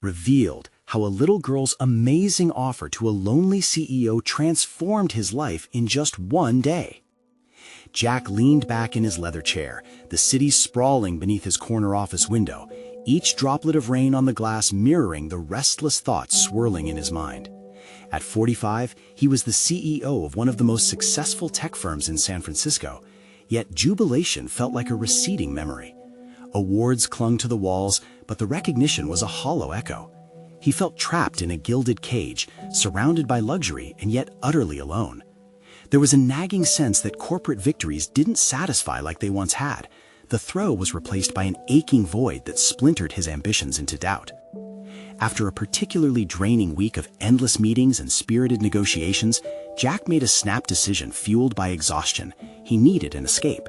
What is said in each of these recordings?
revealed how a little girl's amazing offer to a lonely CEO transformed his life in just one day. Jack leaned back in his leather chair, the city sprawling beneath his corner office window, each droplet of rain on the glass mirroring the restless thoughts swirling in his mind. At 45, he was the CEO of one of the most successful tech firms in San Francisco, yet jubilation felt like a receding memory. Awards clung to the walls, but the recognition was a hollow echo. He felt trapped in a gilded cage, surrounded by luxury and yet utterly alone. There was a nagging sense that corporate victories didn't satisfy like they once had. The throw was replaced by an aching void that splintered his ambitions into doubt. After a particularly draining week of endless meetings and spirited negotiations, Jack made a snap decision fueled by exhaustion. He needed an escape.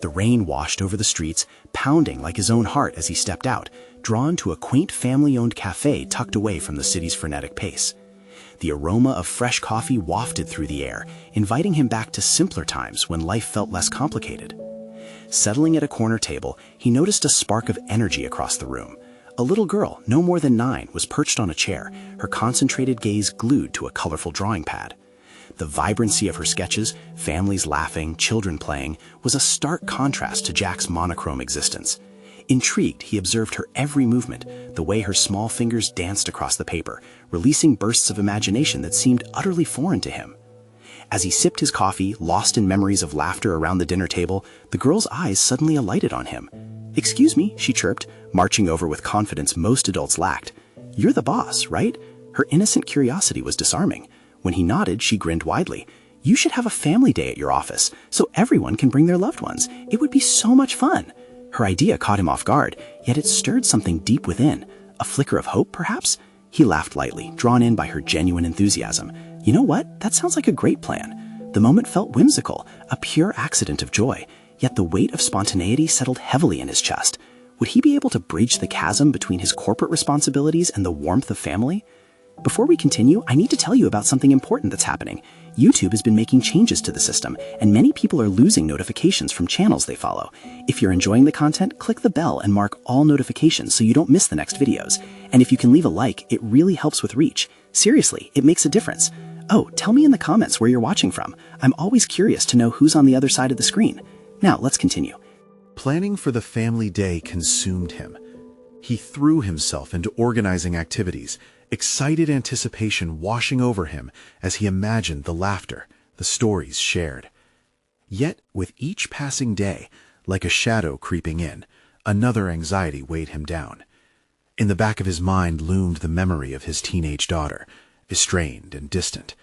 The rain washed over the streets, pounding like his own heart as he stepped out, drawn to a quaint family-owned cafe tucked away from the city's frenetic pace. The aroma of fresh coffee wafted through the air, inviting him back to simpler times when life felt less complicated. Settling at a corner table, he noticed a spark of energy across the room. A little girl, no more than 9, was perched on a chair, her concentrated gaze glued to a colorful drawing pad. The vibrancy of her sketches, families laughing, children playing, was a stark contrast to Jack's monochrome existence. Intrigued, he observed her every movement, the way her small fingers danced across the paper, releasing bursts of imagination that seemed utterly foreign to him. As he sipped his coffee, lost in memories of laughter around the dinner table, the girl's eyes suddenly alighted on him. "Excuse me," she chirped, marching over with confidence most adults lacked. "You're the boss, right?" Her innocent curiosity was disarming. When he nodded, she grinned widely. "You should have a family day at your office, so everyone can bring their loved ones. It would be so much fun." Her idea caught him off guard, yet it stirred something deep within. A flicker of hope, perhaps? He laughed lightly, drawn in by her genuine enthusiasm. "You know what? That sounds like a great plan." The moment felt whimsical, a pure accident of joy, yet the weight of spontaneity settled heavily in his chest. Would he be able to bridge the chasm between his corporate responsibilities and the warmth of family? Before we continue, I need to tell you about something important that's happening. YouTube has been making changes to the system, and many people are losing notifications from channels they follow. If you're enjoying the content, click the bell and mark all notifications so you don't miss the next videos. And if you can leave a like, it really helps with reach. Seriously, it makes a difference. Oh, tell me in the comments where you're watching from. I'm always curious to know who's on the other side of the screen. Now, let's continue. Planning for the family day consumed him. He threw himself into organizing activities, excited anticipation washing over him as he imagined the laughter, the stories shared. Yet, with each passing day, like a shadow creeping in, another anxiety weighed him down. In the back of his mind loomed the memory of his teenage daughter, estranged and distant.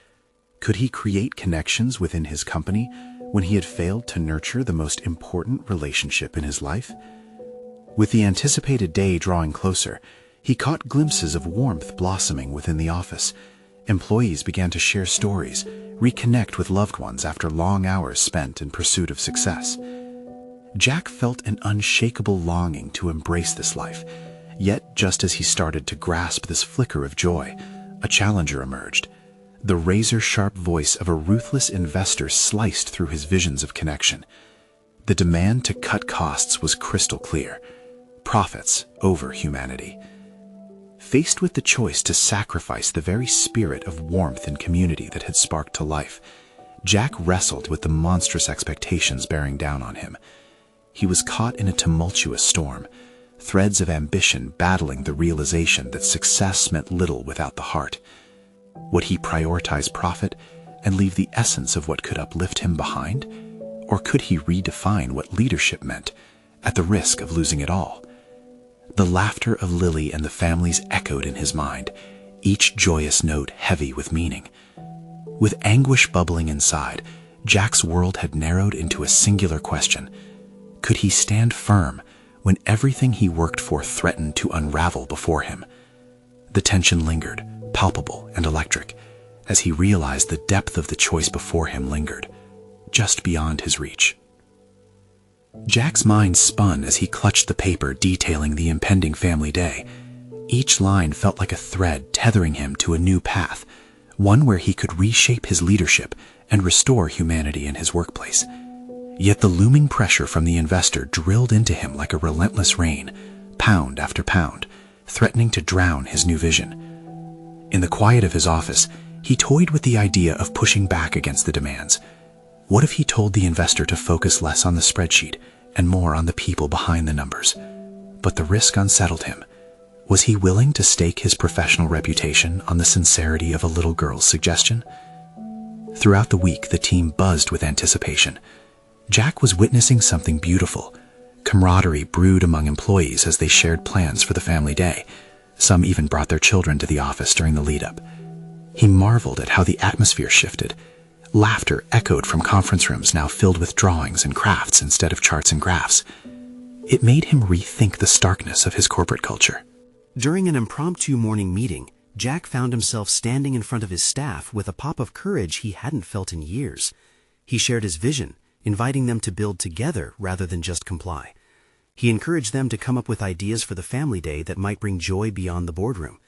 Could he create connections within his company when he had failed to nurture the most important relationship in his life? With the anticipated day drawing closer, he caught glimpses of warmth blossoming within the office. Employees began to share stories, reconnect with loved ones after long hours spent in pursuit of success. Jack felt an unshakable longing to embrace this life, yet just as he started to grasp this flicker of joy, a challenger emerged. The razor-sharp voice of a ruthless investor sliced through his visions of connection. The demand to cut costs was crystal clear. Profits over humanity. Faced with the choice to sacrifice the very spirit of warmth and community that had sparked to life, Jack wrestled with the monstrous expectations bearing down on him. He was caught in a tumultuous storm, threads of ambition battling the realization that success meant little without the heart. Would he prioritize profit and leave the essence of what could uplift him behind? Or could he redefine what leadership meant, at the risk of losing it all? The laughter of Lily and the families echoed in his mind, each joyous note heavy with meaning. With anguish bubbling inside, Jack's world had narrowed into a singular question. Could he stand firm when everything he worked for threatened to unravel before him? The tension lingered, palpable and electric, as he realized the depth of the choice before him lingered, just beyond his reach. Jack's mind spun as he clutched the paper detailing the impending family day. Each line felt like a thread tethering him to a new path, one where he could reshape his leadership and restore humanity in his workplace. Yet the looming pressure from the investor drilled into him like a relentless rain, pound after pound, threatening to drown his new vision. In the quiet of his office, he toyed with the idea of pushing back against the demands. What if he told the investor to focus less on the spreadsheet and more on the people behind the numbers? But the risk unsettled him. Was he willing to stake his professional reputation on the sincerity of a little girl's suggestion? Throughout the week, the team buzzed with anticipation. Jack was witnessing something beautiful. Camaraderie brewed among employees as they shared plans for the family day. Some even brought their children to the office during the lead-up. He marveled at how the atmosphere shifted. Laughter echoed from conference rooms now filled with drawings and crafts instead of charts and graphs. It made him rethink the starkness of his corporate culture. During an impromptu morning meeting, Jack found himself standing in front of his staff with a pop of courage he hadn't felt in years. He shared his vision, inviting them to build together rather than just comply. He encouraged them to come up with ideas for the family day that might bring joy beyond the boardroom.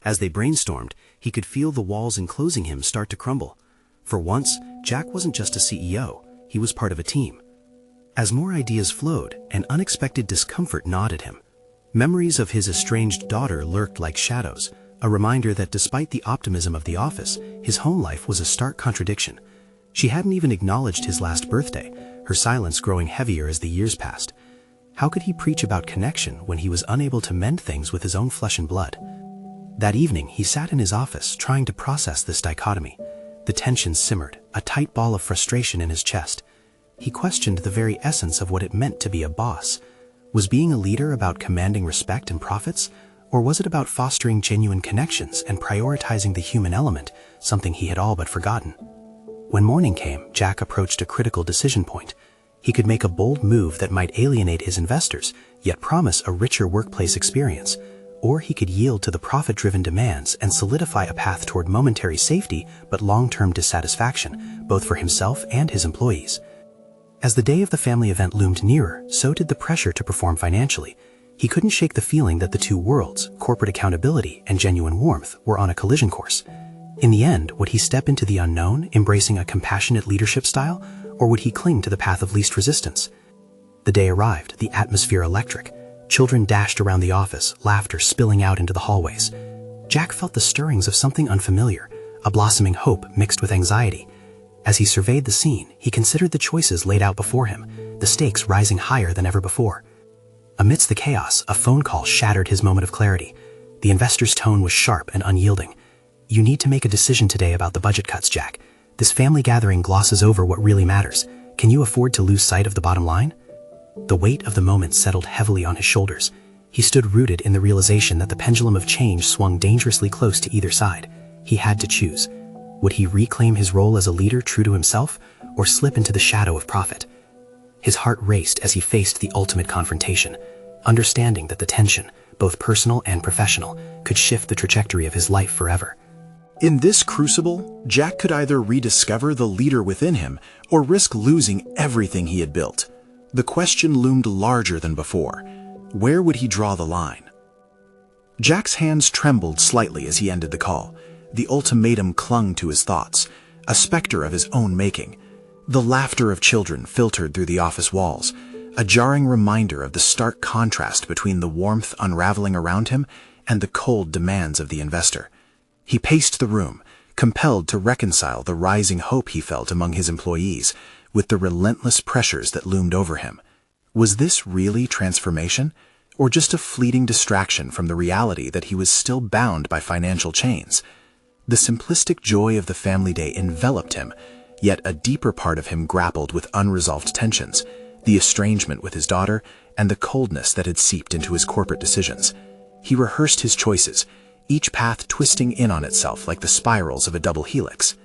As they brainstormed, he could feel the walls enclosing him start to crumble. For once, Jack wasn't just a CEO, he was part of a team. As more ideas flowed, an unexpected discomfort gnawed at him. Memories of his estranged daughter lurked like shadows, a reminder that despite the optimism of the office, his home life was a stark contradiction. She hadn't even acknowledged his last birthday, her silence growing heavier as the years passed. How could he preach about connection when he was unable to mend things with his own flesh and blood? That evening, he sat in his office trying to process this dichotomy. The tension simmered, a tight ball of frustration in his chest. He questioned the very essence of what it meant to be a boss. Was being a leader about commanding respect and profits, or was it about fostering genuine connections and prioritizing the human element, something he had all but forgotten? When morning came, Jack approached a critical decision point. He could make a bold move that might alienate his investors, yet promise a richer workplace experience. Or he could yield to the profit-driven demands and solidify a path toward momentary safety but long-term dissatisfaction, both for himself and his employees. As the day of the family event loomed nearer, so did the pressure to perform financially. He couldn't shake the feeling that the two worlds, corporate accountability and genuine warmth, were on a collision course. In the end, would he step into the unknown, embracing a compassionate leadership style, or would he cling to the path of least resistance? The day arrived, the atmosphere electric. Children dashed around the office, laughter spilling out into the hallways. Jack felt the stirrings of something unfamiliar, a blossoming hope mixed with anxiety. As he surveyed the scene, he considered the choices laid out before him, the stakes rising higher than ever before. Amidst the chaos, a phone call shattered his moment of clarity. The investor's tone was sharp and unyielding. "You need to make a decision today about the budget cuts, Jack. This family gathering glosses over what really matters. Can you afford to lose sight of the bottom line?" The weight of the moment settled heavily on his shoulders. He stood rooted in the realization that the pendulum of change swung dangerously close to either side. He had to choose. Would he reclaim his role as a leader true to himself, or slip into the shadow of profit? His heart raced as he faced the ultimate confrontation, understanding that the tension, both personal and professional, could shift the trajectory of his life forever. In this crucible, Jack could either rediscover the leader within him or risk losing everything he had built. The question loomed larger than before. Where would he draw the line? Jack's hands trembled slightly as he ended the call. The ultimatum clung to his thoughts, a specter of his own making. The laughter of children filtered through the office walls, a jarring reminder of the stark contrast between the warmth unraveling around him and the cold demands of the investor. He paced the room, compelled to reconcile the rising hope he felt among his employees with the relentless pressures that loomed over him. Was this really transformation, or just a fleeting distraction from the reality that he was still bound by financial chains? The simplistic joy of the family day enveloped him, yet a deeper part of him grappled with unresolved tensions, the estrangement with his daughter and the coldness that had seeped into his corporate decisions. He rehearsed his choices, each path twisting in on itself like the spirals of a double helix.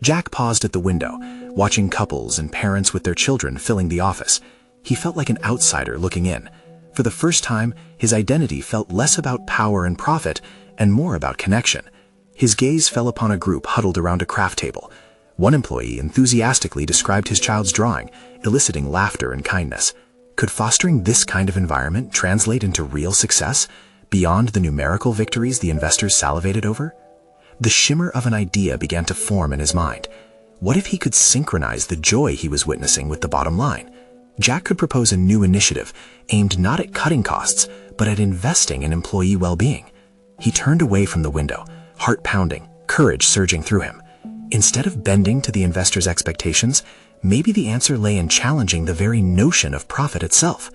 Jack paused at the window, watching couples and parents with their children filling the office. He felt like an outsider looking in. For the first time, his identity felt less about power and profit and more about connection. His gaze fell upon a group huddled around a craft table. One employee enthusiastically described his child's drawing, eliciting laughter and kindness. Could fostering this kind of environment translate into real success, beyond the numerical victories the investors salivated over? The shimmer of an idea began to form in his mind. What if he could synchronize the joy he was witnessing with the bottom line? Jack could propose a new initiative aimed not at cutting costs, but at investing in employee well-being. He turned away from the window, heart pounding, courage surging through him. Instead of bending to the investor's expectations, maybe the answer lay in challenging the very notion of profit itself.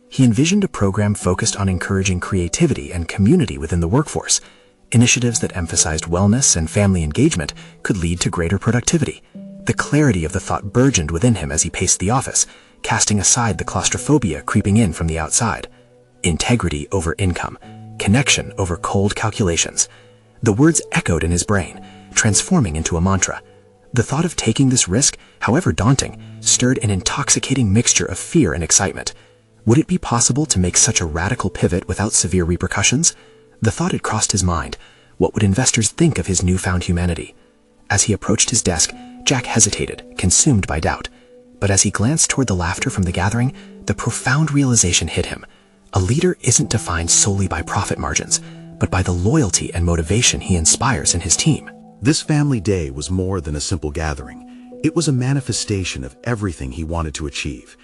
He envisioned a program focused on encouraging creativity and community within the workforce. Initiatives that emphasized wellness and family engagement could lead to greater productivity. The clarity of the thought burgeoned within him as he paced the office, casting aside the claustrophobia creeping in from the outside. Integrity over income, connection over cold calculations. The words echoed in his brain, transforming into a mantra. The thought of taking this risk, however daunting, stirred an intoxicating mixture of fear and excitement. Would it be possible to make such a radical pivot without severe repercussions? The thought had crossed his mind. What would investors think of his newfound humanity? As he approached his desk, Jack hesitated, consumed by doubt. But as he glanced toward the laughter from the gathering, the profound realization hit him. A leader isn't defined solely by profit margins, but by the loyalty and motivation he inspires in his team. This family day was more than a simple gathering. It was a manifestation of everything he wanted to achieve.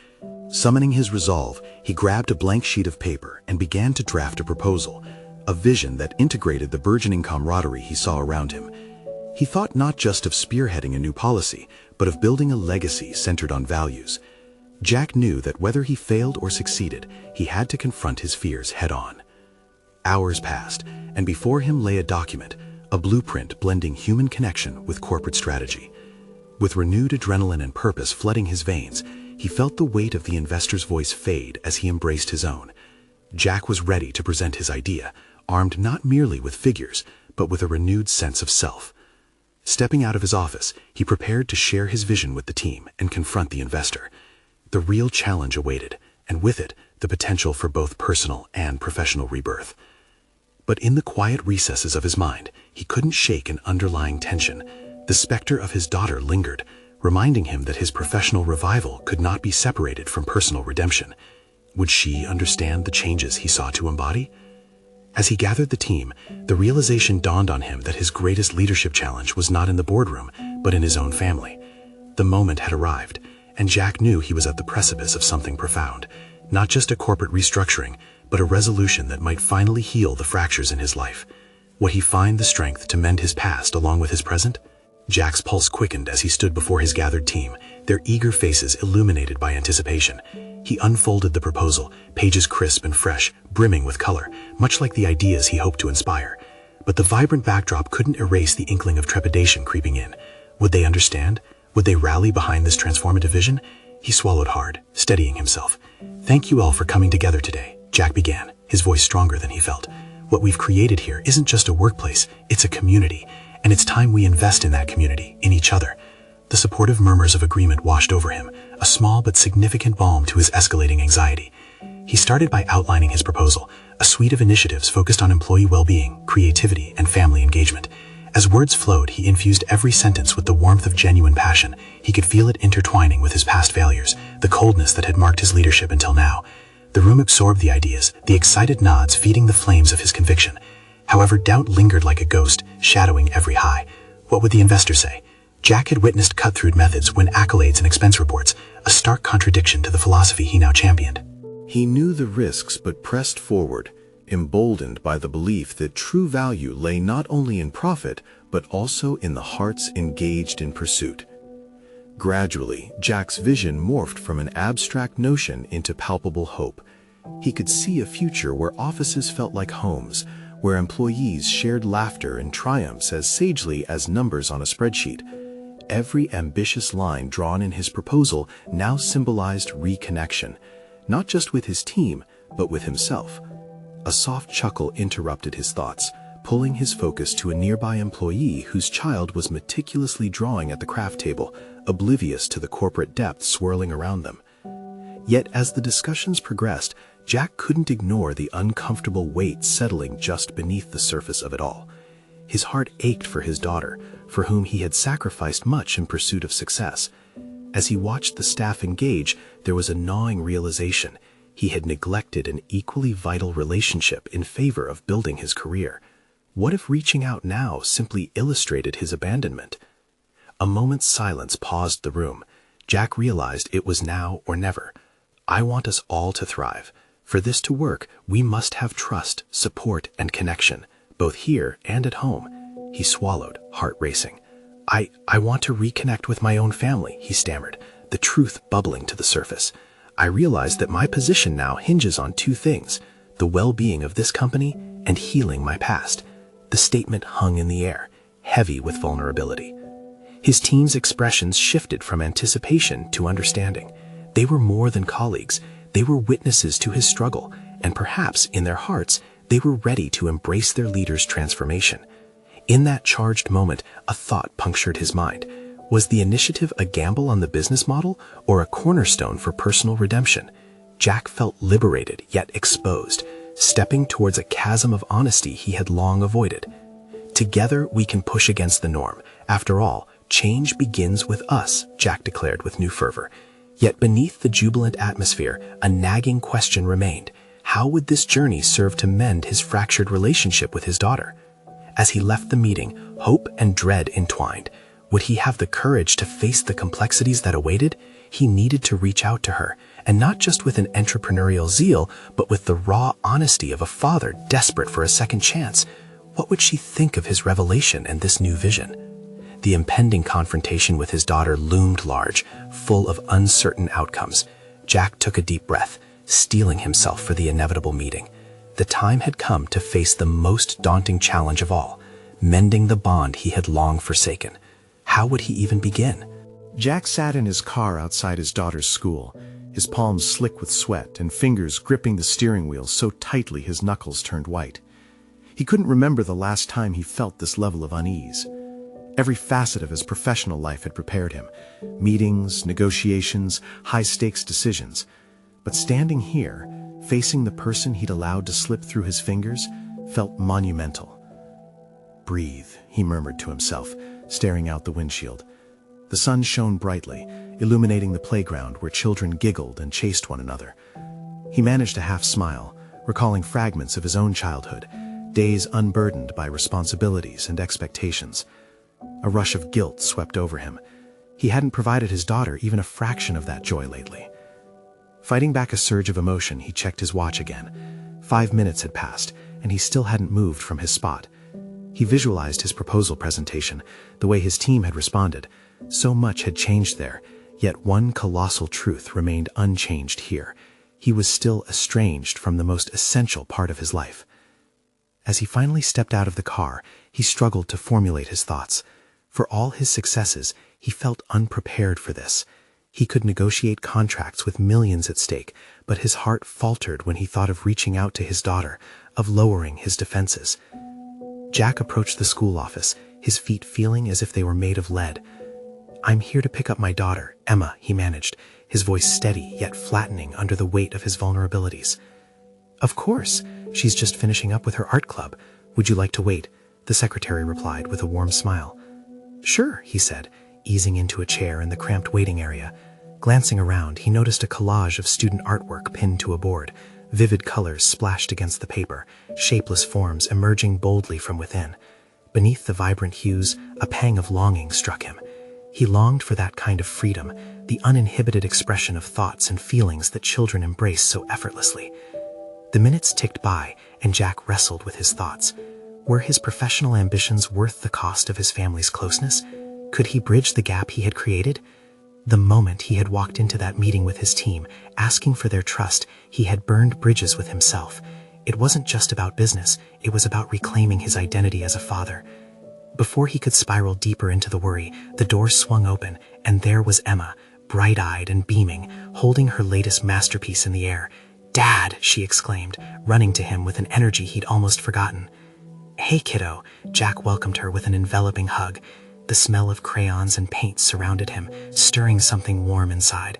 Summoning his resolve, he grabbed a blank sheet of paper and began to draft a proposal, a vision that integrated the burgeoning camaraderie he saw around him. He thought not just of spearheading a new policy, but of building a legacy centered on values. Jack knew that whether he failed or succeeded, he had to confront his fears head-on. Hours passed, and before him lay a document, a blueprint blending human connection with corporate strategy. With renewed adrenaline and purpose flooding his veins, he felt the weight of the investor's voice fade as he embraced his own. Jack was ready to present his idea, armed not merely with figures, but with a renewed sense of self. Stepping out of his office, he prepared to share his vision with the team and confront the investor. The real challenge awaited, and with it, the potential for both personal and professional rebirth. But in the quiet recesses of his mind, he couldn't shake an underlying tension. The specter of his daughter lingered, reminding him that his professional revival could not be separated from personal redemption. Would she understand the changes he sought to embody? As he gathered the team, the realization dawned on him that his greatest leadership challenge was not in the boardroom, but in his own family. The moment had arrived, and Jack knew he was at the precipice of something profound, not just a corporate restructuring, but a resolution that might finally heal the fractures in his life. Would he find the strength to mend his past along with his present? Jack's pulse quickened as he stood before his gathered team, their eager faces illuminated by anticipation. He unfolded the proposal, pages crisp and fresh, brimming with color, much like the ideas he hoped to inspire. But the vibrant backdrop couldn't erase the inkling of trepidation creeping in. Would they understand? Would they rally behind this transformative vision? He swallowed hard, steadying himself. "Thank you all for coming together today," Jack began, his voice stronger than he felt. "What we've created here isn't just a workplace, it's a community, and it's time we invest in that community, in each other." The supportive murmurs of agreement washed over him, a small but significant balm to his escalating anxiety. He started by outlining his proposal, a suite of initiatives focused on employee well-being, creativity, and family engagement. As words flowed, he infused every sentence with the warmth of genuine passion. He could feel it intertwining with his past failures, the coldness that had marked his leadership until now. The room absorbed the ideas, the excited nods feeding the flames of his conviction. However, doubt lingered like a ghost, shadowing every high. What would the investor say? Jack had witnessed cut-through methods win accolades and expense reports, a stark contradiction to the philosophy he now championed. He knew the risks but pressed forward, emboldened by the belief that true value lay not only in profit, but also in the hearts engaged in pursuit. Gradually, Jack's vision morphed from an abstract notion into palpable hope. He could see a future where offices felt like homes, where employees shared laughter and triumphs as sagely as numbers on a spreadsheet. Every ambitious line drawn in his proposal now symbolized reconnection, not just with his team, but with himself. A soft chuckle interrupted his thoughts, pulling his focus to a nearby employee whose child was meticulously drawing at the craft table, oblivious to the corporate depths swirling around them. Yet as the discussions progressed, Jack couldn't ignore the uncomfortable weight settling just beneath the surface of it all. His heart ached for his daughter, for whom he had sacrificed much in pursuit of success. As he watched the staff engage, there was a gnawing realization. He had neglected an equally vital relationship in favor of building his career. What if reaching out now simply illustrated his abandonment? A moment's silence paused the room. Jack realized it was now or never. "I want us all to thrive. For this to work, we must have trust, support, and connection, both here and at home. He swallowed, heart racing. I want to reconnect with my own family, he stammered, the truth bubbling to the surface. I realized that my position now hinges on two things, the well-being of this company and healing my past. The statement hung in the air, heavy with vulnerability. His team's expressions shifted from anticipation to understanding. They were more than colleagues. They were witnesses to his struggle, and perhaps in their hearts, they were ready to embrace their leader's transformation. In that charged moment, a thought punctured his mind. Was the initiative a gamble on the business model or a cornerstone for personal redemption? Jack felt liberated yet exposed, stepping towards a chasm of honesty he had long avoided. Together we can push against the norm. After all, change begins with us, Jack declared with new fervor. Yet beneath the jubilant atmosphere, a nagging question remained. How would this journey serve to mend his fractured relationship with his daughter? As he left the meeting, hope and dread entwined. Would he have the courage to face the complexities that awaited? He needed to reach out to her, and not just with an entrepreneurial zeal, but with the raw honesty of a father desperate for a second chance. What would she think of his revelation and this new vision? The impending confrontation with his daughter loomed large, full of uncertain outcomes. Jack took a deep breath, steeling himself for the inevitable meeting. The time had come to face the most daunting challenge of all, mending the bond he had long forsaken. How would he even begin? Jack sat in his car outside his daughter's school, his palms slick with sweat and fingers gripping the steering wheel so tightly his knuckles turned white. He couldn't remember the last time he felt this level of unease. Every facet of his professional life had prepared him. Meetings, negotiations, high-stakes decisions. But standing here, facing the person he'd allowed to slip through his fingers, felt monumental. "Breathe," he murmured to himself, staring out the windshield. The sun shone brightly, illuminating the playground where children giggled and chased one another. He managed a half-smile, recalling fragments of his own childhood, days unburdened by responsibilities and expectations. A rush of guilt swept over him. He hadn't provided his daughter even a fraction of that joy lately. Fighting back a surge of emotion, he checked his watch again. 5 minutes had passed, and he still hadn't moved from his spot. He visualized his proposal presentation, the way his team had responded. So much had changed there, yet one colossal truth remained unchanged here. He was still estranged from the most essential part of his life. As he finally stepped out of the car, he struggled to formulate his thoughts. For all his successes, he felt unprepared for this. He could negotiate contracts with millions at stake, but his heart faltered when he thought of reaching out to his daughter, of lowering his defenses. Jack approached the school office, his feet feeling as if they were made of lead. "I'm here to pick up my daughter, Emma," he managed, his voice steady yet flattening under the weight of his vulnerabilities. "Of course. She's just finishing up with her art club. Would you like to wait?" the secretary replied with a warm smile. "Sure," he said, easing into a chair in the cramped waiting area. Glancing around, he noticed a collage of student artwork pinned to a board, vivid colors splashed against the paper, shapeless forms emerging boldly from within. Beneath the vibrant hues, a pang of longing struck him. He longed for that kind of freedom, the uninhibited expression of thoughts and feelings that children embrace so effortlessly. The minutes ticked by, and Jack wrestled with his thoughts. Were his professional ambitions worth the cost of his family's closeness? Could he bridge the gap he had created? The moment he had walked into that meeting with his team, asking for their trust, he had burned bridges with himself. It wasn't just about business, it was about reclaiming his identity as a father. Before he could spiral deeper into the worry, the door swung open, and there was Emma, bright-eyed and beaming, holding her latest masterpiece in the air. "Dad!" she exclaimed, running to him with an energy he'd almost forgotten. "Hey, kiddo," Jack welcomed her with an enveloping hug. The smell of crayons and paint surrounded him, stirring something warm inside.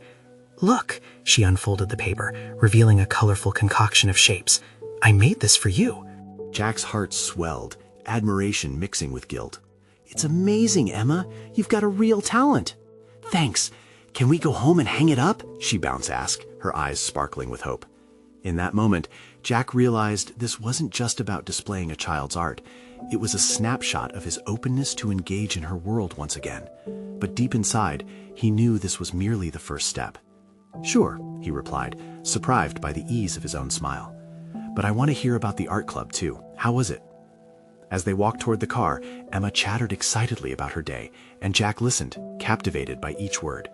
"Look," she unfolded the paper, revealing a colorful concoction of shapes. "I made this for you." Jack's heart swelled, admiration mixing with guilt. "It's amazing, Emma. You've got a real talent." "Thanks. Can we go home and hang it up?" she bounced asked, her eyes sparkling with hope. In that moment, Jack realized this wasn't just about displaying a child's art. It was a snapshot of his openness to engage in her world once again. But deep inside, he knew this was merely the first step. "Sure," he replied, surprised by the ease of his own smile. "But I want to hear about the art club, too. How was it?" As they walked toward the car, Emma chattered excitedly about her day, and Jack listened, captivated by each word.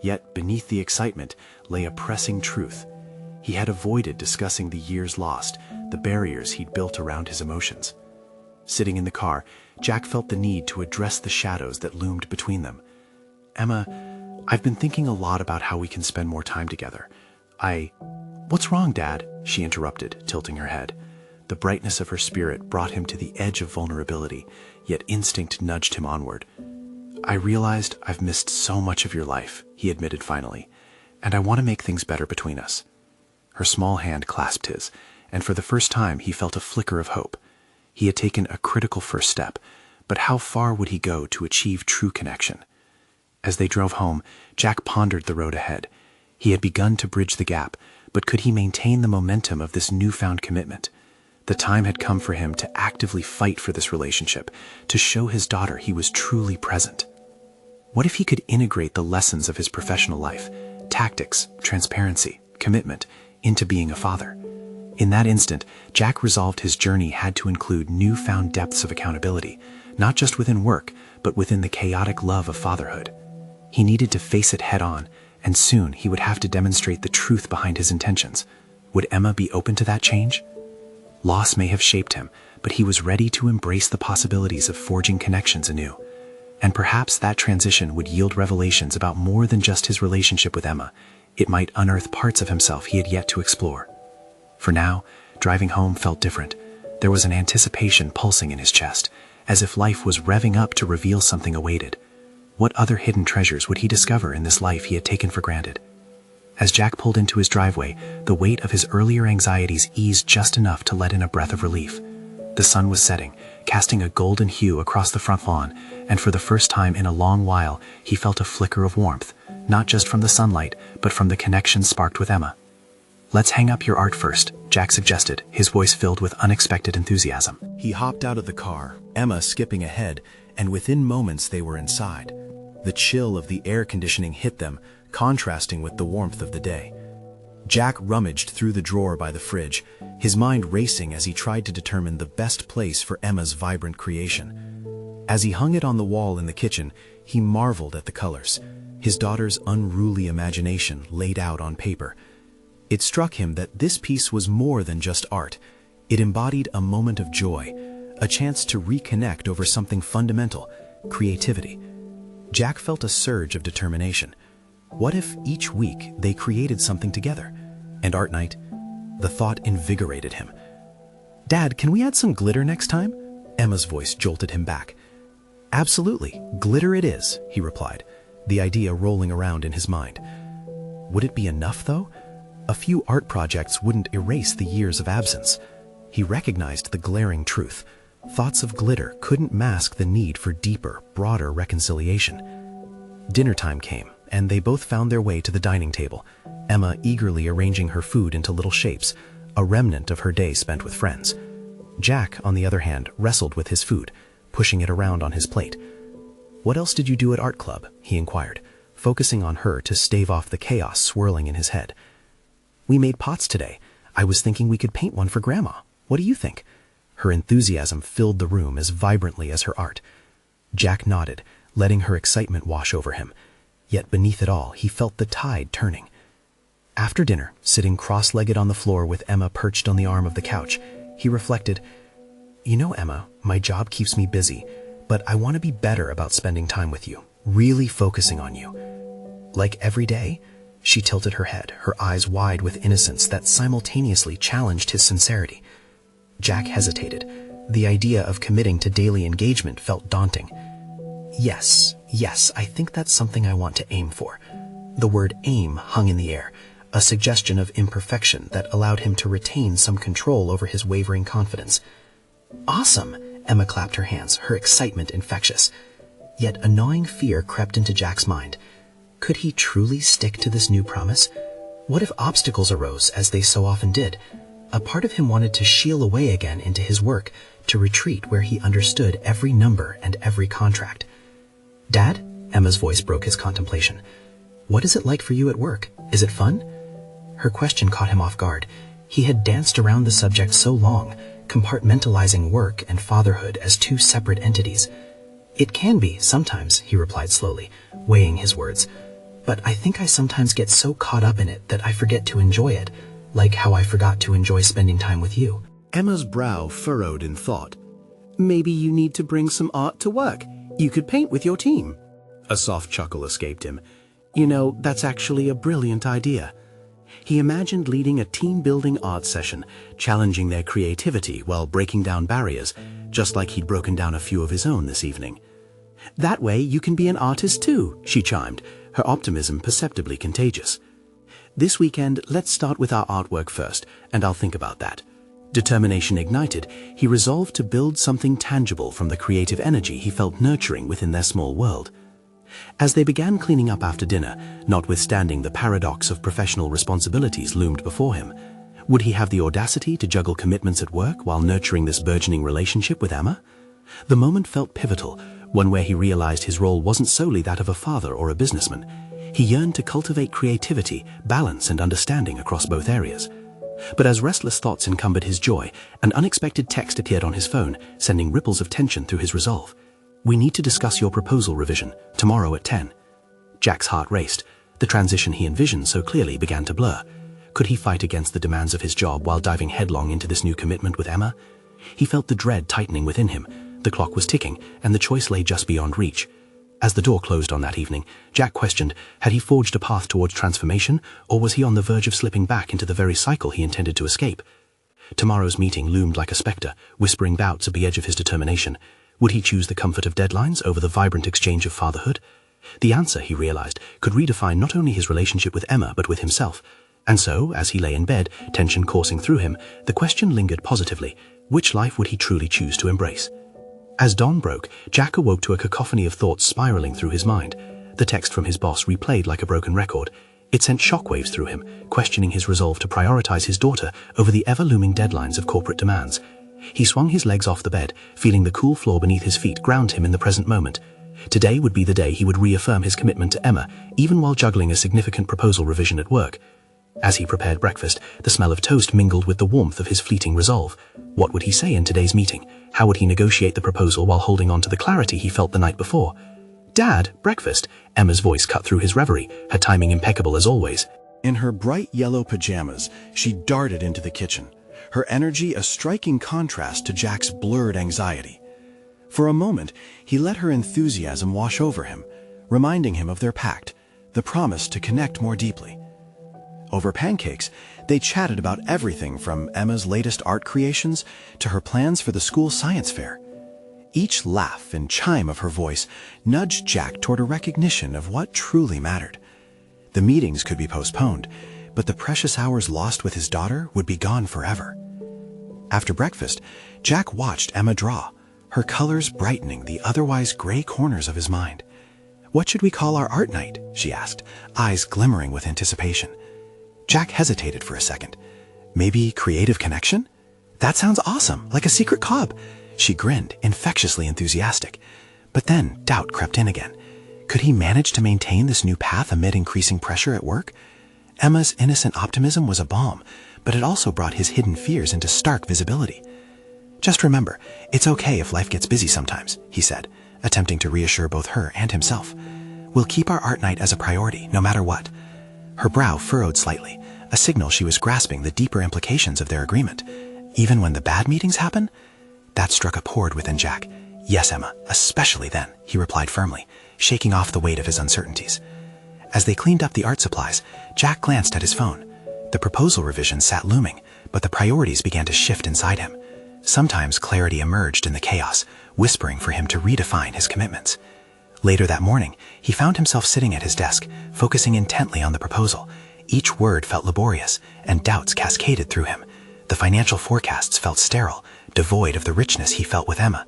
Yet beneath the excitement lay a pressing truth. He had avoided discussing the years lost, the barriers he'd built around his emotions. Sitting in the car, Jack felt the need to address the shadows that loomed between them. "Emma, I've been thinking a lot about how we can spend more time together. What's wrong, Dad?" she interrupted, tilting her head. The brightness of her spirit brought him to the edge of vulnerability, yet instinct nudged him onward. "I realized I've missed so much of your life," he admitted finally, "and I want to make things better between us." Her small hand clasped his, and for the first time he felt a flicker of hope. He had taken a critical first step, but how far would he go to achieve true connection? As they drove home, Jack pondered the road ahead. He had begun to bridge the gap, but could he maintain the momentum of this newfound commitment? The time had come for him to actively fight for this relationship, to show his daughter he was truly present. What if he could integrate the lessons of his professional life, tactics, transparency, commitment, into being a father? In that instant, Jack resolved his journey had to include newfound depths of accountability, not just within work, but within the chaotic love of fatherhood. He needed to face it head on, and soon he would have to demonstrate the truth behind his intentions. Would Emma be open to that change? Loss may have shaped him, but he was ready to embrace the possibilities of forging connections anew. And perhaps that transition would yield revelations about more than just his relationship with Emma. It might unearth parts of himself he had yet to explore. For now, driving home felt different. There was an anticipation pulsing in his chest, as if life was revving up to reveal something awaited. What other hidden treasures would he discover in this life he had taken for granted? As Jack pulled into his driveway, the weight of his earlier anxieties eased just enough to let in a breath of relief. The sun was setting, casting a golden hue across the front lawn, and for the first time in a long while, he felt a flicker of warmth, not just from the sunlight, but from the connection sparked with Emma. "Let's hang up your art first," Jack suggested, his voice filled with unexpected enthusiasm. He hopped out of the car, Emma skipping ahead, and within moments they were inside. The chill of the air conditioning hit them, contrasting with the warmth of the day. Jack rummaged through the drawer by the fridge, his mind racing as he tried to determine the best place for Emma's vibrant creation. As he hung it on the wall in the kitchen, he marveled at the colors, his daughter's unruly imagination laid out on paper. It struck him that this piece was more than just art. It embodied a moment of joy, a chance to reconnect over something fundamental, creativity. Jack felt a surge of determination. What if each week they created something together? And art night? The thought invigorated him. "Dad, can we add some glitter next time?" Emma's voice jolted him back. "Absolutely, glitter it is," he replied, the idea rolling around in his mind. Would it be enough, though? A few art projects wouldn't erase the years of absence. He recognized the glaring truth. Thoughts of glitter couldn't mask the need for deeper, broader reconciliation. Dinner time came, and they both found their way to the dining table, Emma eagerly arranging her food into little shapes, a remnant of her day spent with friends. Jack, on the other hand, wrestled with his food, pushing it around on his plate. "What else did you do at art club?" he inquired, focusing on her to stave off the chaos swirling in his head. "We made pots today. I was thinking we could paint one for Grandma. What do you think?" Her enthusiasm filled the room as vibrantly as her art. Jack nodded, letting her excitement wash over him. Yet beneath it all, he felt the tide turning. After dinner, sitting cross-legged on the floor with Emma perched on the arm of the couch, he reflected, "You know, Emma, my job keeps me busy, but I want to be better about spending time with you, really focusing on you." "Like every day?" She tilted her head, her eyes wide with innocence that simultaneously challenged his sincerity. Jack hesitated. The idea of committing to daily engagement felt daunting. Yes, I think that's something I want to aim for." The word aim hung in the air, a suggestion of imperfection that allowed him to retain some control over his wavering confidence. "Awesome!" Emma clapped her hands, her excitement infectious. Yet a gnawing fear crept into Jack's mind. Could he truly stick to this new promise? What if obstacles arose, as they so often did? A part of him wanted to shield away again into his work, to retreat where he understood every number and every contract. "Dad?" Emma's voice broke his contemplation. "What is it like for you at work? Is it fun?" Her question caught him off guard. He had danced around the subject so long, compartmentalizing work and fatherhood as two separate entities. "It can be, sometimes," he replied slowly, weighing his words. "But I think I sometimes get so caught up in it that I forget to enjoy it, like how I forgot to enjoy spending time with you." Emma's brow furrowed in thought. "Maybe you need to bring some art to work. You could paint with your team." A soft chuckle escaped him. "You know, that's actually a brilliant idea." He imagined leading a team-building art session, challenging their creativity while breaking down barriers, just like he'd broken down a few of his own this evening. "That way you can be an artist too," she chimed, her optimism perceptibly contagious. "This weekend, let's start with our artwork first, and I'll think about that." Determination ignited, he resolved to build something tangible from the creative energy he felt nurturing within their small world. As they began cleaning up after dinner, notwithstanding the paradox of professional responsibilities loomed before him, would he have the audacity to juggle commitments at work while nurturing this burgeoning relationship with Emma? The moment felt pivotal, one where he realized his role wasn't solely that of a father or a businessman. He yearned to cultivate creativity, balance, and understanding across both areas. But as restless thoughts encumbered his joy, an unexpected text appeared on his phone, sending ripples of tension through his resolve. "We need to discuss your proposal revision, tomorrow at 10. Jack's heart raced. The transition he envisioned so clearly began to blur. Could he fight against the demands of his job while diving headlong into this new commitment with Emma? He felt the dread tightening within him. The clock was ticking, and the choice lay just beyond reach. As the door closed on that evening, Jack questioned, had he forged a path towards transformation, or was he on the verge of slipping back into the very cycle he intended to escape? Tomorrow's meeting loomed like a specter, whispering doubts at the edge of his determination. Would he choose the comfort of deadlines over the vibrant exchange of fatherhood? The answer, he realized, could redefine not only his relationship with Emma, but with himself. And so, as he lay in bed, tension coursing through him, the question lingered positively. Which life would he truly choose to embrace? As dawn broke, Jack awoke to a cacophony of thoughts spiraling through his mind. The text from his boss replayed like a broken record. It sent shockwaves through him, questioning his resolve to prioritize his daughter over the ever-looming deadlines of corporate demands. He swung his legs off the bed, feeling the cool floor beneath his feet ground him in the present moment. Today would be the day he would reaffirm his commitment to Emma, even while juggling a significant proposal revision at work. As he prepared breakfast, the smell of toast mingled with the warmth of his fleeting resolve. What would he say in today's meeting? How would he negotiate the proposal while holding on to the clarity he felt the night before? "Dad, breakfast." Emma's voice cut through his reverie, her timing impeccable as always. In her bright yellow pajamas, she darted into the kitchen, her energy a striking contrast to Jack's blurred anxiety. For a moment, he let her enthusiasm wash over him, reminding him of their pact, the promise to connect more deeply. Over pancakes, they chatted about everything from Emma's latest art creations to her plans for the school science fair. Each laugh and chime of her voice nudged Jack toward a recognition of what truly mattered. The meetings could be postponed, but the precious hours lost with his daughter would be gone forever. After breakfast, Jack watched Emma draw, her colors brightening the otherwise gray corners of his mind. "What should we call our art night?" she asked, eyes glimmering with anticipation. Jack hesitated for a second. "Maybe creative connection? That sounds awesome, like a secret club." She grinned, infectiously enthusiastic. But then doubt crept in again. Could he manage to maintain this new path amid increasing pressure at work? Emma's innocent optimism was a balm, but it also brought his hidden fears into stark visibility. "Just remember, it's okay if life gets busy sometimes," he said, attempting to reassure both her and himself. "We'll keep our art night as a priority, no matter what." Her brow furrowed slightly, a signal she was grasping the deeper implications of their agreement. Even when the bad meetings happen? That struck a chord within Jack. "Yes, Emma, especially then," he replied firmly, shaking off the weight of his uncertainties. As they cleaned up the art supplies, Jack glanced at his phone. The proposal revision sat looming, but the priorities began to shift inside him. Sometimes clarity emerged in the chaos, whispering for him to redefine his commitments. Later that morning, he found himself sitting at his desk, focusing intently on the proposal. Each word felt laborious, and doubts cascaded through him. The financial forecasts felt sterile, devoid of the richness he felt with Emma.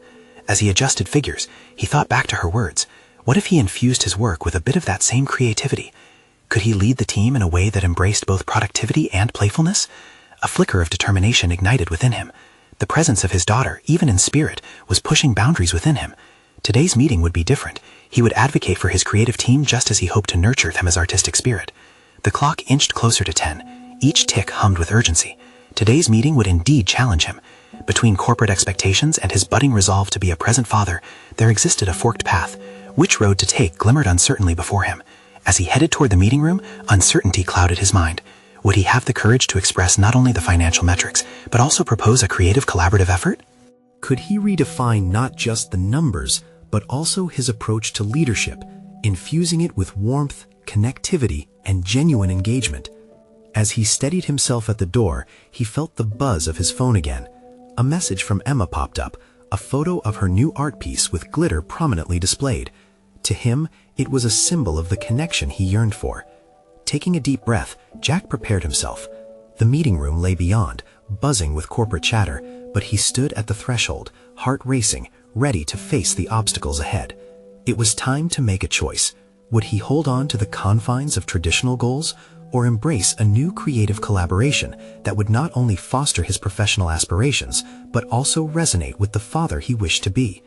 As he adjusted figures, he thought back to her words. What if he infused his work with a bit of that same creativity? Could he lead the team in a way that embraced both productivity and playfulness? A flicker of determination ignited within him. The presence of his daughter, even in spirit, was pushing boundaries within him. Today's meeting would be different. He would advocate for his creative team just as he hoped to nurture Emma's artistic spirit. The clock inched closer to 10. Each tick hummed with urgency. Today's meeting would indeed challenge him. Between corporate expectations and his budding resolve to be a present father, there existed a forked path. Which road to take glimmered uncertainly before him. As he headed toward the meeting room, uncertainty clouded his mind. Would he have the courage to express not only the financial metrics, but also propose a creative collaborative effort? Could he redefine not just the numbers, but also his approach to leadership, infusing it with warmth, connectivity, and genuine engagement? As he steadied himself at the door, he felt the buzz of his phone again. A message from Emma popped up, a photo of her new art piece with glitter prominently displayed. To him, it was a symbol of the connection he yearned for. Taking a deep breath, Jack prepared himself. The meeting room lay beyond, buzzing with corporate chatter, but he stood at the threshold, heart racing, ready to face the obstacles ahead. It was time to make a choice. Would he hold on to the confines of traditional goals, or embrace a new creative collaboration that would not only foster his professional aspirations, but also resonate with the father he wished to be?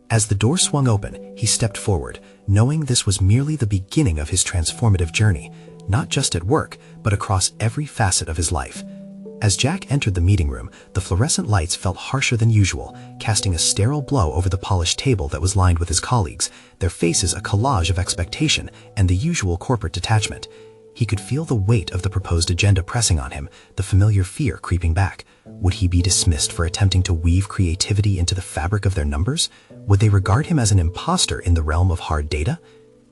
As the door swung open, he stepped forward, knowing this was merely the beginning of his transformative journey, not just at work, but across every facet of his life. As Jack entered the meeting room, the fluorescent lights felt harsher than usual, casting a sterile glow over the polished table that was lined with his colleagues, their faces a collage of expectation and the usual corporate detachment. He could feel the weight of the proposed agenda pressing on him, the familiar fear creeping back. Would he be dismissed for attempting to weave creativity into the fabric of their numbers? Would they regard him as an imposter in the realm of hard data?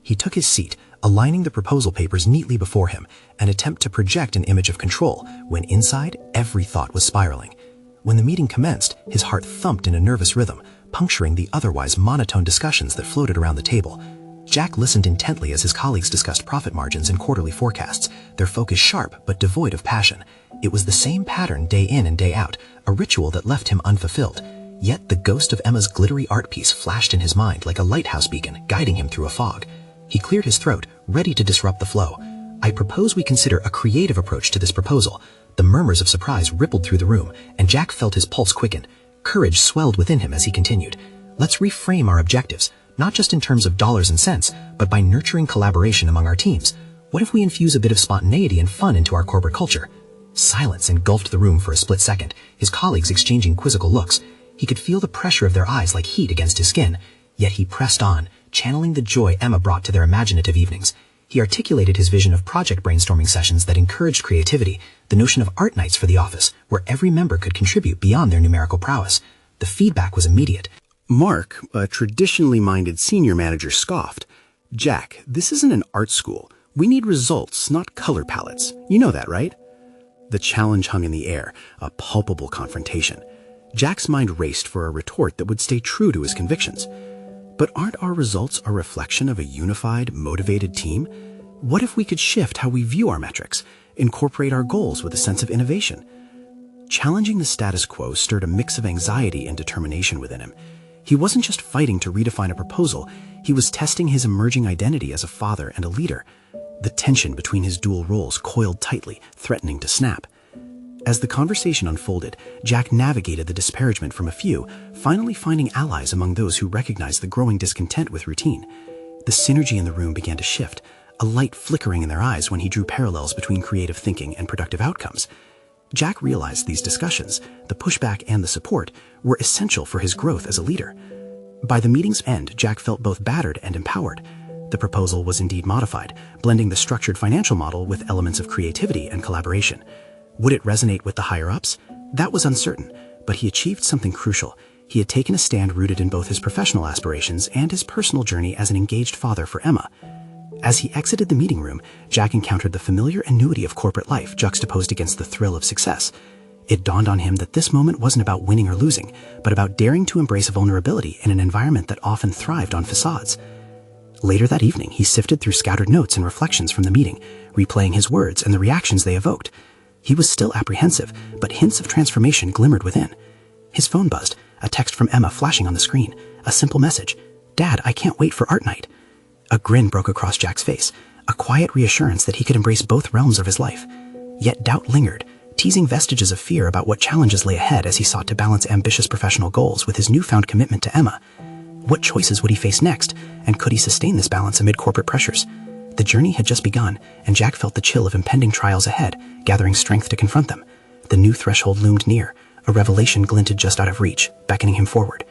He took his seat, aligning the proposal papers neatly before him, an attempt to project an image of control, when inside, every thought was spiraling. When the meeting commenced, his heart thumped in a nervous rhythm, puncturing the otherwise monotone discussions that floated around the table. Jack listened intently as his colleagues discussed profit margins and quarterly forecasts, their focus sharp but devoid of passion. It was the same pattern day in and day out, a ritual that left him unfulfilled. Yet the ghost of Emma's glittery art piece flashed in his mind like a lighthouse beacon, guiding him through a fog. He cleared his throat, ready to disrupt the flow. "I propose we consider a creative approach to this proposal." The murmurs of surprise rippled through the room, and Jack felt his pulse quicken. Courage swelled within him as he continued. "Let's reframe our objectives, not just in terms of dollars and cents, but by nurturing collaboration among our teams. What if we infuse a bit of spontaneity and fun into our corporate culture?" Silence engulfed the room for a split second, his colleagues exchanging quizzical looks. He could feel the pressure of their eyes like heat against his skin. Yet he pressed on, channeling the joy Emma brought to their imaginative evenings. He articulated his vision of project brainstorming sessions that encouraged creativity, the notion of art nights for the office, where every member could contribute beyond their numerical prowess. The feedback was immediate. Mark, a traditionally minded senior manager, scoffed. "Jack, this isn't an art school. We need results, not color palettes. You know that, right?" The challenge hung in the air, a palpable confrontation. Jack's mind raced for a retort that would stay true to his convictions. But aren't our results a reflection of a unified, motivated team? What if we could shift how we view our metrics, incorporate our goals with a sense of innovation? Challenging the status quo stirred a mix of anxiety and determination within him. He wasn't just fighting to redefine a proposal, he was testing his emerging identity as a father and a leader. The tension between his dual roles coiled tightly, threatening to snap. As the conversation unfolded, Jack navigated the disparagement from a few, finally finding allies among those who recognized the growing discontent with routine. The synergy in the room began to shift, a light flickering in their eyes when he drew parallels between creative thinking and productive outcomes. Jack realized these discussions, the pushback and the support, were essential for his growth as a leader. By the meeting's end, Jack felt both battered and empowered. The proposal was indeed modified, blending the structured financial model with elements of creativity and collaboration. Would it resonate with the higher-ups? That was uncertain, but he achieved something crucial. He had taken a stand rooted in both his professional aspirations and his personal journey as an engaged father for Emma. As he exited the meeting room, Jack encountered the familiar annuity of corporate life juxtaposed against the thrill of success. It dawned on him that this moment wasn't about winning or losing, but about daring to embrace vulnerability in an environment that often thrived on facades. Later that evening, he sifted through scattered notes and reflections from the meeting, replaying his words and the reactions they evoked. He was still apprehensive, but hints of transformation glimmered within. His phone buzzed, a text from Emma flashing on the screen, a simple message. "Dad, I can't wait for art night." A grin broke across Jack's face, a quiet reassurance that he could embrace both realms of his life. Yet doubt lingered, teasing vestiges of fear about what challenges lay ahead as he sought to balance ambitious professional goals with his newfound commitment to Emma. What choices would he face next, and could he sustain this balance amid corporate pressures? The journey had just begun, and Jack felt the chill of impending trials ahead, gathering strength to confront them. The new threshold loomed near. A revelation glinted just out of reach, beckoning him forward.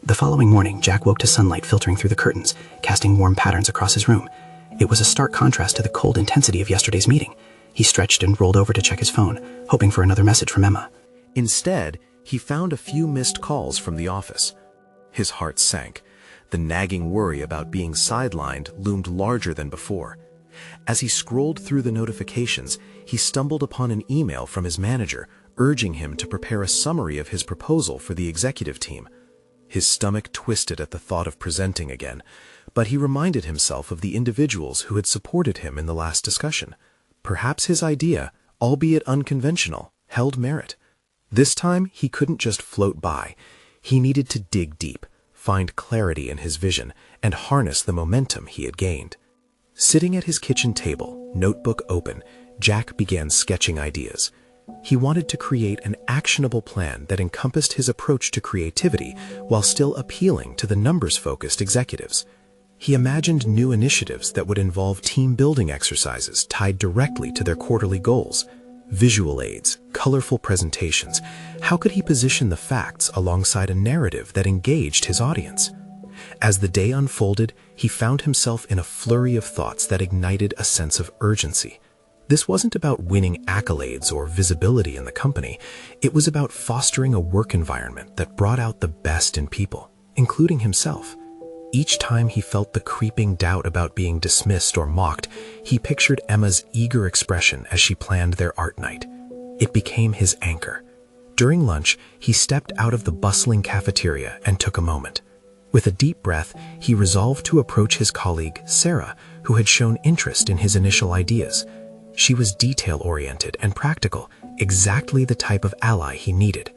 The following morning, Jack woke to sunlight filtering through the curtains, casting warm patterns across his room. It was a stark contrast to the cold intensity of yesterday's meeting. He stretched and rolled over to check his phone, hoping for another message from Emma. Instead, he found a few missed calls from the office. His heart sank. The nagging worry about being sidelined loomed larger than before. As he scrolled through the notifications, he stumbled upon an email from his manager urging him to prepare a summary of his proposal for the executive team. His stomach twisted at the thought of presenting again, but he reminded himself of the individuals who had supported him in the last discussion. Perhaps his idea, albeit unconventional, held merit. This time, he couldn't just float by. He needed to dig deep, find clarity in his vision, and harness the momentum he had gained. Sitting at his kitchen table, notebook open, Jack began sketching ideas. He wanted to create an actionable plan that encompassed his approach to creativity while still appealing to the numbers-focused executives. He imagined new initiatives that would involve team-building exercises tied directly to their quarterly goals. Visual aids, colorful presentations. How could he position the facts alongside a narrative that engaged his audience? As the day unfolded, he found himself in a flurry of thoughts that ignited a sense of urgency. This wasn't about winning accolades or visibility in the company. It was about fostering a work environment that brought out the best in people, including himself. Each time he felt the creeping doubt about being dismissed or mocked, he pictured Emma's eager expression as she planned their art night. It became his anchor. During lunch, he stepped out of the bustling cafeteria and took a moment. With a deep breath, he resolved to approach his colleague, Sarah, who had shown interest in his initial ideas. She was detail-oriented and practical, exactly the type of ally he needed.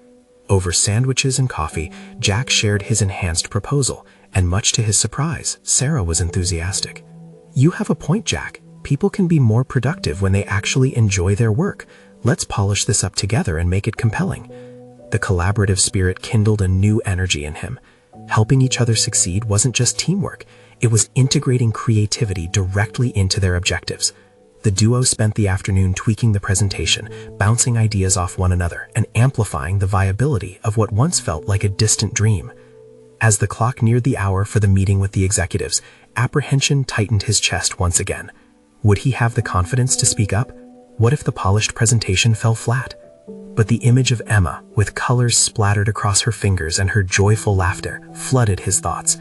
Over sandwiches and coffee, Jack shared his enhanced proposal, and much to his surprise, Sarah was enthusiastic. "You have a point, Jack. People can be more productive when they actually enjoy their work. Let's polish this up together and make it compelling." The collaborative spirit kindled a new energy in him. Helping each other succeed wasn't just teamwork, it was integrating creativity directly into their objectives. The duo spent the afternoon tweaking the presentation, bouncing ideas off one another, and amplifying the viability of what once felt like a distant dream. As the clock neared the hour for the meeting with the executives, apprehension tightened his chest once again. Would he have the confidence to speak up? What if the polished presentation fell flat? But the image of Emma, with colors splattered across her fingers and her joyful laughter, flooded his thoughts.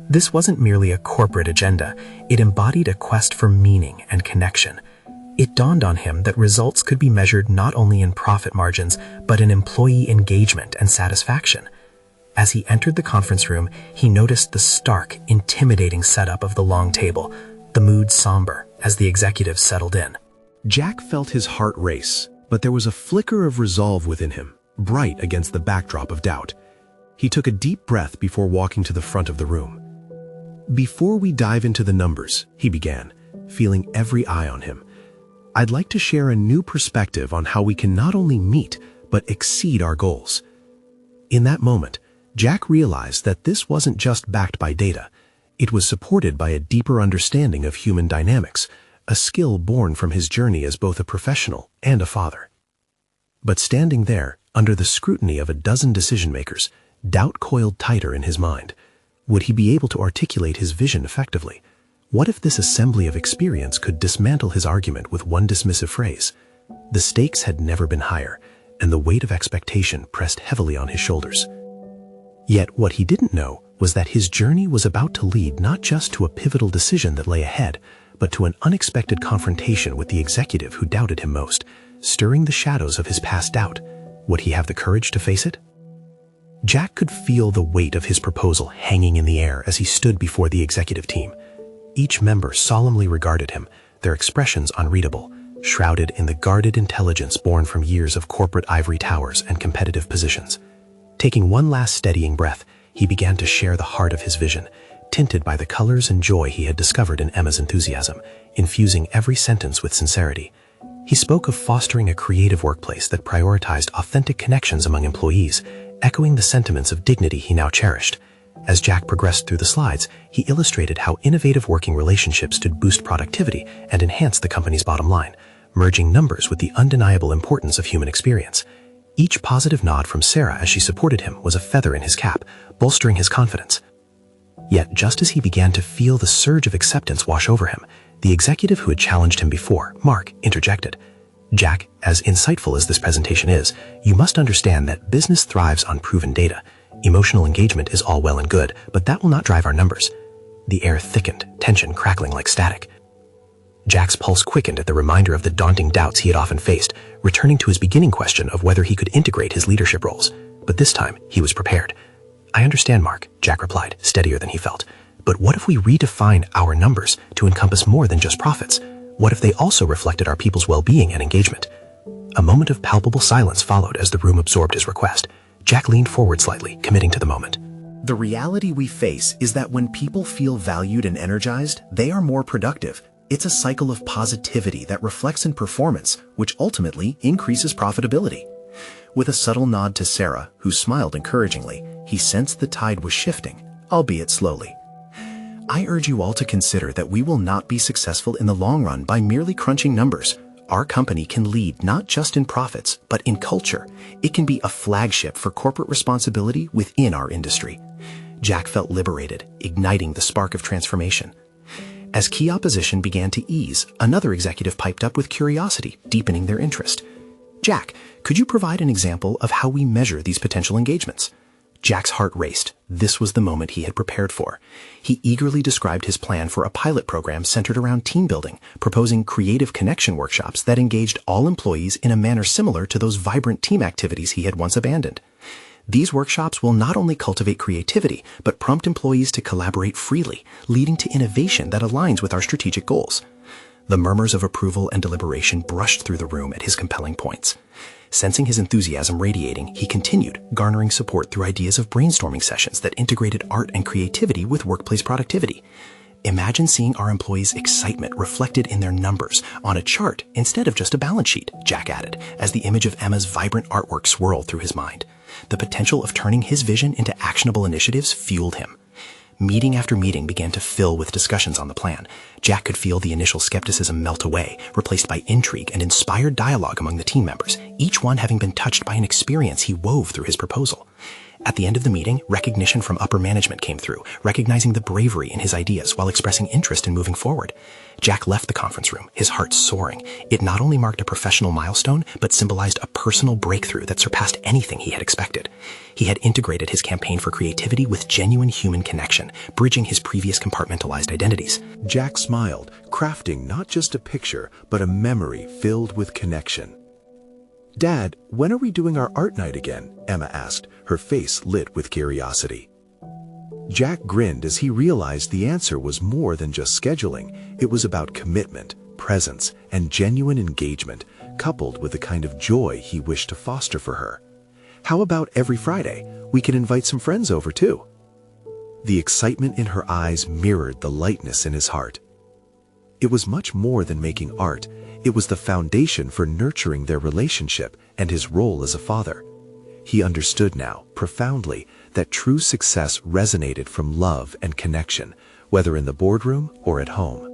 This wasn't merely a corporate agenda, it embodied a quest for meaning and connection. It dawned on him that results could be measured not only in profit margins, but in employee engagement and satisfaction. As he entered the conference room, he noticed the stark, intimidating setup of the long table, the mood somber as the executives settled in. Jack felt his heart race, but there was a flicker of resolve within him, bright against the backdrop of doubt. He took a deep breath before walking to the front of the room. "Before we dive into the numbers," he began, feeling every eye on him, "I'd like to share a new perspective on how we can not only meet, but exceed our goals." In that moment, Jack realized that this wasn't just backed by data. It was supported by a deeper understanding of human dynamics, a skill born from his journey as both a professional and a father. But standing there, under the scrutiny of a dozen decision-makers, doubt coiled tighter in his mind. Would he be able to articulate his vision effectively? What if this assembly of experience could dismantle his argument with one dismissive phrase? The stakes had never been higher, and the weight of expectation pressed heavily on his shoulders. Yet what he didn't know was that his journey was about to lead not just to a pivotal decision that lay ahead, but to an unexpected confrontation with the executive who doubted him most, stirring the shadows of his past doubt. Would he have the courage to face it? Jack could feel the weight of his proposal hanging in the air as he stood before the executive team. Each member solemnly regarded him, their expressions unreadable, shrouded in the guarded intelligence born from years of corporate ivory towers and competitive positions. Taking one last steadying breath, he began to share the heart of his vision, tinted by the colors and joy he had discovered in Emma's enthusiasm, infusing every sentence with sincerity. He spoke of fostering a creative workplace that prioritized authentic connections among employees, echoing the sentiments of dignity he now cherished. As Jack progressed through the slides, he illustrated how innovative working relationships could boost productivity and enhance the company's bottom line, merging numbers with the undeniable importance of human experience. Each positive nod from Sarah as she supported him was a feather in his cap, bolstering his confidence. Yet, just as he began to feel the surge of acceptance wash over him, the executive who had challenged him before, Mark, interjected. Jack, as insightful as this presentation is, you must understand that business thrives on proven data. Emotional engagement is all well and good, but that will not drive our numbers. The air thickened, tension crackling like static. Jack's pulse quickened at the reminder of the daunting doubts he had often faced, returning to his beginning question of whether he could integrate his leadership roles. But this time, he was prepared. I understand, Mark, Jack replied, steadier than he felt. But what if we redefine our numbers to encompass more than just profits? What if they also reflected our people's well-being and engagement? A moment of palpable silence followed as the room absorbed his request. Jack leaned forward slightly, committing to the moment. The reality we face is that when people feel valued and energized, they are more productive. It's a cycle of positivity that reflects in performance, which ultimately increases profitability. With a subtle nod to Sarah, who smiled encouragingly, he sensed the tide was shifting, albeit slowly. I urge you all to consider that we will not be successful in the long run by merely crunching numbers. Our company can lead not just in profits, but in culture. It can be a flagship for corporate responsibility within our industry. Jack felt liberated, igniting the spark of transformation. As key opposition began to ease, another executive piped up with curiosity, deepening their interest. Jack, could you provide an example of how we measure these potential engagements? Jack's heart raced. This was the moment he had prepared for. He eagerly described his plan for a pilot program centered around team building, proposing creative connection workshops that engaged all employees in a manner similar to those vibrant team activities he had once abandoned. These workshops will not only cultivate creativity, but prompt employees to collaborate freely, leading to innovation that aligns with our strategic goals. The murmurs of approval and deliberation brushed through the room at his compelling points. Sensing his enthusiasm radiating, he continued, garnering support through ideas of brainstorming sessions that integrated art and creativity with workplace productivity. Imagine seeing our employees' excitement reflected in their numbers on a chart instead of just a balance sheet, Jack added, as the image of Emma's vibrant artwork swirled through his mind. The potential of turning his vision into actionable initiatives fueled him. Meeting after meeting began to fill with discussions on the plan. Jack could feel the initial skepticism melt away, replaced by intrigue and inspired dialogue among the team members, each one having been touched by an experience he wove through his proposal. At the end of the meeting, recognition from upper management came through, recognizing the bravery in his ideas while expressing interest in moving forward. Jack left the conference room, his heart soaring. It not only marked a professional milestone, but symbolized a personal breakthrough that surpassed anything he had expected. He had integrated his campaign for creativity with genuine human connection, bridging his previous compartmentalized identities. Jack smiled, crafting not just a picture, but a memory filled with connection. "Dad, when are we doing our art night again?" Emma asked, her face lit with curiosity. Jack grinned as he realized the answer was more than just scheduling. It was about commitment, presence, and genuine engagement, coupled with the kind of joy he wished to foster for her. "How about every Friday? We can invite some friends over too." The excitement in her eyes mirrored the lightness in his heart. It was much more than making art. It was the foundation for nurturing their relationship and his role as a father. He understood now, profoundly, that true success resonated from love and connection, whether in the boardroom or at home.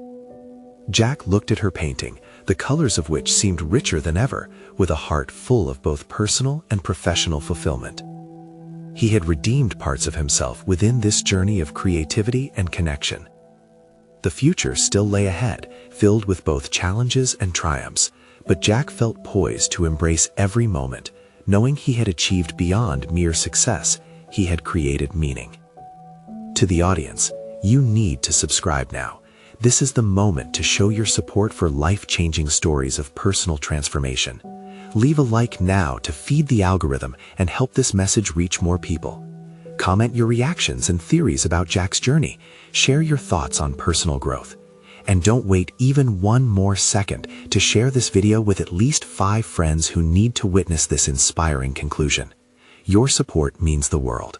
Jack looked at her painting, the colors of which seemed richer than ever, with a heart full of both personal and professional fulfillment. He had redeemed parts of himself within this journey of creativity and connection. The future still lay ahead, filled with both challenges and triumphs, but Jack felt poised to embrace every moment, knowing he had achieved beyond mere success. He had created meaning. To the audience, you need to subscribe now. This is the moment to show your support for life-changing stories of personal transformation. Leave a like now to feed the algorithm and help this message reach more people. Comment your reactions and theories about Jack's journey. Share your thoughts on personal growth. And don't wait even one more second to share this video with at least 5 friends who need to witness this inspiring conclusion. Your support means the world.